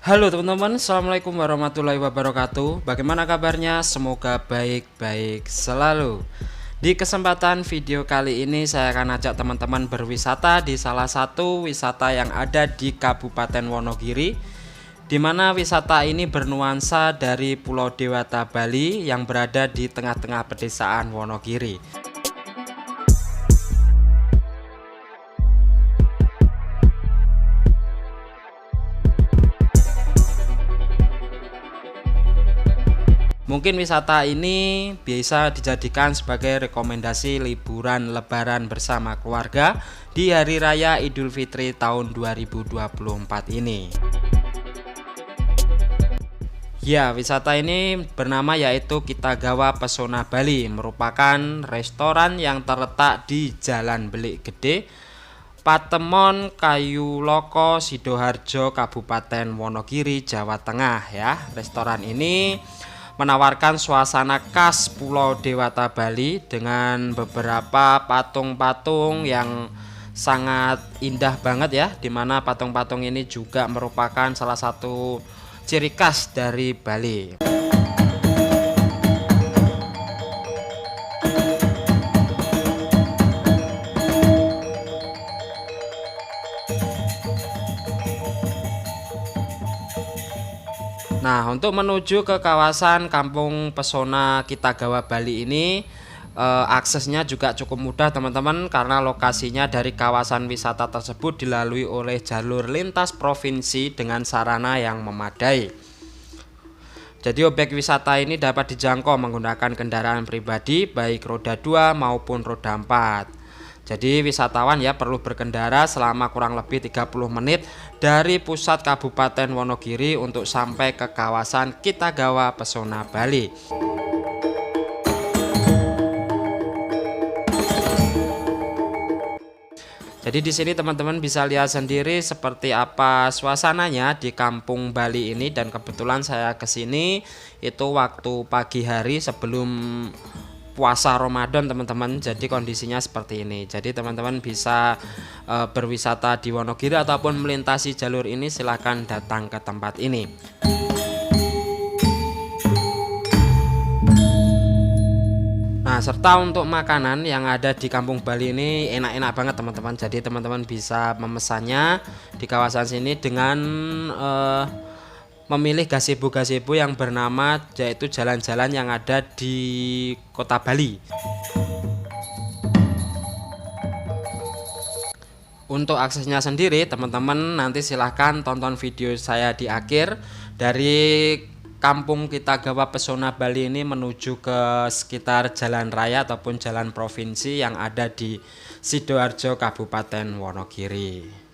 Halo teman-teman, Assalamualaikum warahmatullahi wabarakatuh. Bagaimana kabarnya? Semoga baik-baik selalu. Di kesempatan video kali ini saya akan ajak teman-teman berwisata di salah satu wisata yang ada di Kabupaten Wonogiri, di mana wisata ini bernuansa dari Pulau Dewata Bali yang berada di tengah-tengah pedesaan Wonogiri. Mungkin wisata ini bisa dijadikan sebagai rekomendasi liburan lebaran bersama keluarga di Hari Raya Idul Fitri tahun 2024 ini. Ya, wisata ini bernama yaitu Kitagawa Pesona Bali, merupakan restoran yang terletak di Jalan Belik Gede, Patemon, Kayu Loko, Sidoarjo, Kabupaten Wonogiri, Jawa Tengah ya. Restoran ini menawarkan suasana khas Pulau Dewata Bali dengan beberapa patung-patung yang sangat indah banget ya, dimana patung-patung ini juga merupakan salah satu ciri khas dari Bali. Nah, untuk menuju ke kawasan Kampung Pesona Kitagawa Bali ini, aksesnya juga cukup mudah teman-teman, karena lokasinya dari kawasan wisata tersebut dilalui oleh jalur lintas provinsi dengan sarana yang memadai. Jadi objek wisata ini dapat dijangkau menggunakan kendaraan pribadi baik roda 2 maupun roda 4. Jadi wisatawan ya perlu berkendara selama kurang lebih 30 menit dari pusat Kabupaten Wonogiri untuk sampai ke kawasan Kitagawa Pesona Bali. Jadi di sini teman-teman bisa lihat sendiri seperti apa suasananya di Kampung Bali ini, dan kebetulan saya kesini itu waktu pagi hari sebelum puasa Ramadan teman-teman. Jadi kondisinya seperti ini. Jadi teman-teman bisa berwisata di Wonogiri ataupun melintasi jalur ini, silahkan datang ke tempat ini. Nah, serta untuk makanan yang ada di Kampung Bali ini enak-enak banget teman-teman. Jadi teman-teman bisa memesannya di kawasan sini dengan memilih gazebo-gazebo yang bernama yaitu jalan-jalan yang ada di Kota Bali. Untuk aksesnya sendiri teman-teman nanti silahkan tonton video saya di akhir. Dari Kampung Kitagawa Pesona Bali ini menuju ke sekitar jalan raya ataupun jalan provinsi yang ada di Sidoarjo, Kabupaten Wonogiri.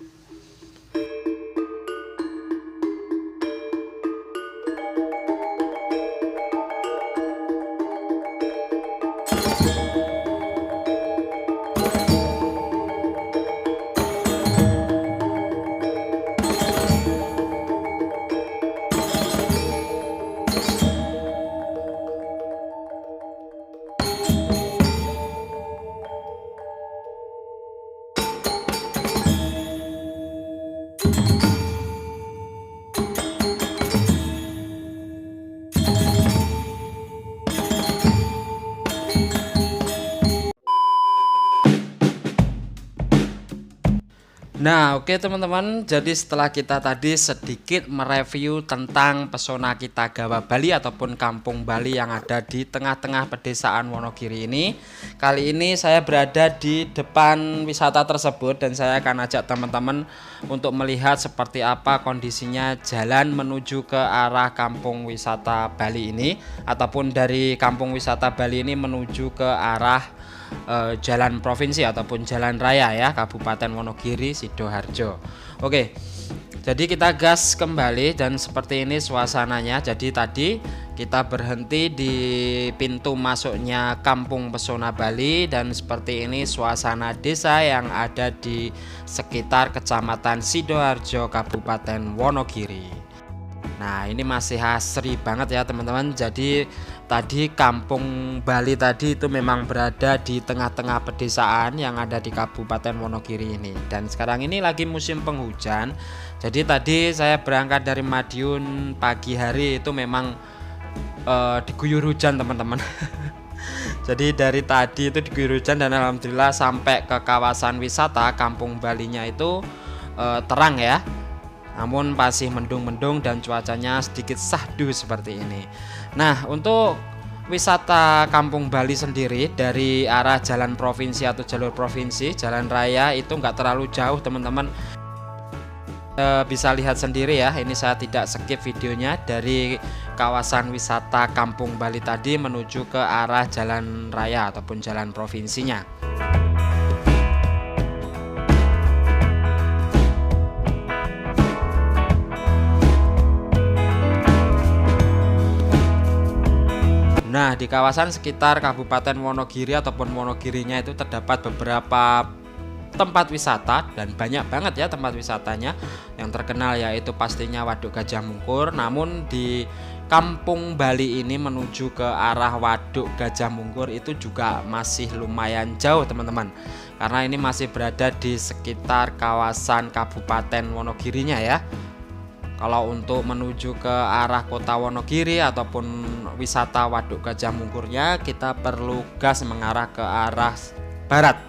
Nah, oke teman-teman, jadi setelah kita tadi sedikit mereview tentang Pesona Kitagawa Bali ataupun Kampung Bali yang ada di tengah-tengah pedesaan Wonogiri ini, kali ini saya berada di depan wisata tersebut dan saya akan ajak teman-teman untuk melihat seperti apa kondisinya jalan menuju ke arah Kampung Wisata Bali ini, ataupun dari Kampung Wisata Bali ini menuju ke arah jalan provinsi ataupun jalan raya ya, Kabupaten Wonogiri, Sidoarjo. Oke, jadi kita gas kembali dan seperti ini suasananya. Jadi tadi kita berhenti di pintu masuknya Kampung Pesona Bali, dan seperti ini suasana desa yang ada di sekitar Kecamatan Sidoarjo, Kabupaten Wonogiri. Nah, ini masih asri banget ya teman-teman. Jadi tadi Kampung Bali tadi itu memang berada di tengah-tengah pedesaan yang ada di Kabupaten Wonogiri ini. Dan sekarang ini lagi musim penghujan. Jadi tadi saya berangkat dari Madiun pagi hari itu memang diguyur hujan teman-teman. Jadi dari tadi itu diguyur hujan dan alhamdulillah sampai ke kawasan wisata Kampung Balinya itu terang ya. Namun masih mendung-mendung dan cuacanya sedikit sahdu seperti ini. Nah, untuk wisata Kampung Bali sendiri dari arah jalan provinsi atau jalur provinsi, jalan raya itu nggak terlalu jauh teman-teman. Bisa lihat sendiri ya, ini saya tidak skip videonya dari kawasan wisata Kampung Bali tadi menuju ke arah jalan raya ataupun jalan provinsinya. Nah, di kawasan sekitar Kabupaten Wonogiri ataupun Wonogirinya itu terdapat beberapa tempat wisata dan banyak banget ya tempat wisatanya. Yang terkenal yaitu pastinya Waduk Gajah Mungkur. Namun di Kampung Bali ini menuju ke arah Waduk Gajah Mungkur itu juga masih lumayan jauh teman-teman. Karena ini masih berada di sekitar kawasan Kabupaten Wonogirinya ya. Kalau untuk menuju ke arah kota Wonogiri ataupun wisata Waduk Gajah Mungkurnya, kita perlu gas mengarah ke arah barat.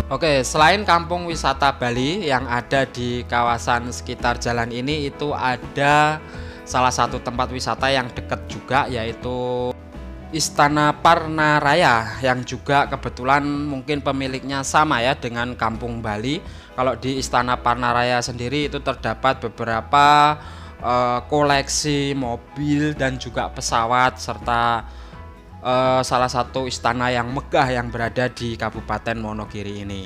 Oke, selain kampung wisata Bali yang ada di kawasan sekitar jalan ini, itu ada salah satu tempat wisata yang dekat juga, yaitu Istana Parnaraya, yang juga kebetulan mungkin pemiliknya sama ya dengan Kampung Bali. Kalau di Istana Parnaraya sendiri itu terdapat beberapa koleksi mobil dan juga pesawat, serta salah satu istana yang megah yang berada di Kabupaten Wonogiri ini.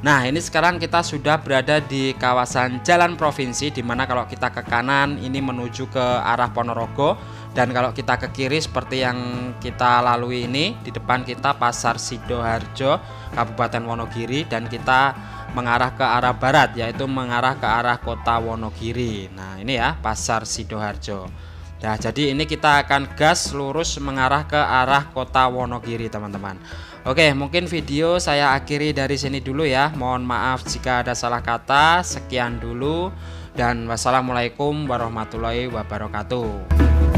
Nah, ini sekarang kita sudah berada di kawasan jalan provinsi, dimana kalau kita ke kanan ini menuju ke arah Ponorogo, dan kalau kita ke kiri seperti yang kita lalui ini, di depan kita Pasar Sidoharjo Kabupaten Wonogiri, dan kita mengarah ke arah barat, yaitu mengarah ke arah kota Wonogiri. Nah, ini ya Pasar Sidoharjo. Nah, jadi ini kita akan gas lurus mengarah ke arah kota Wonogiri teman-teman. Oke, mungkin video saya akhiri dari sini dulu ya. Mohon maaf jika ada salah kata. Sekian dulu dan wassalamualaikum warahmatullahi wabarakatuh.